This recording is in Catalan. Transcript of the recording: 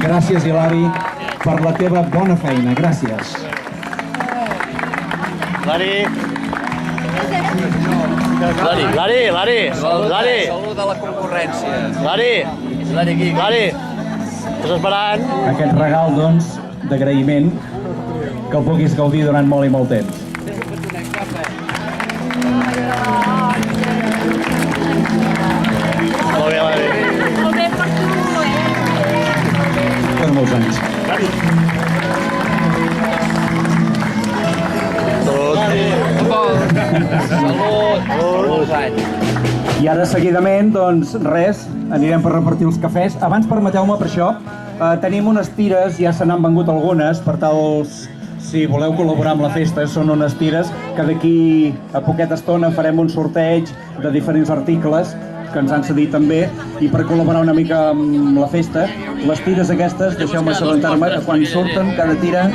Gràcies, Hilari, per la teva bona feina. Gràcies. Hilari. Salut de la concurrència. Hilari, estàs esperant? Aquest regal, doncs, d'agraïment, que el puguis gaudir durant molt i molt temps. Molt bé, Hilari. Molt bé per tu, Per molts anys. I ara, seguidament, doncs, res, anirem per repartir els cafès. Abans, permeteu-me per això, tenim unes tires, ja se n'han vengut algunes, per tal, si voleu col·laborar amb la festa, són unes tires que d'aquí a poqueta estona farem un sorteig de diferents articles que ens han cedit també, i per col·laborar una mica amb la festa, les tires aquestes, deixeu-me assabentar-me que quan surten cada tira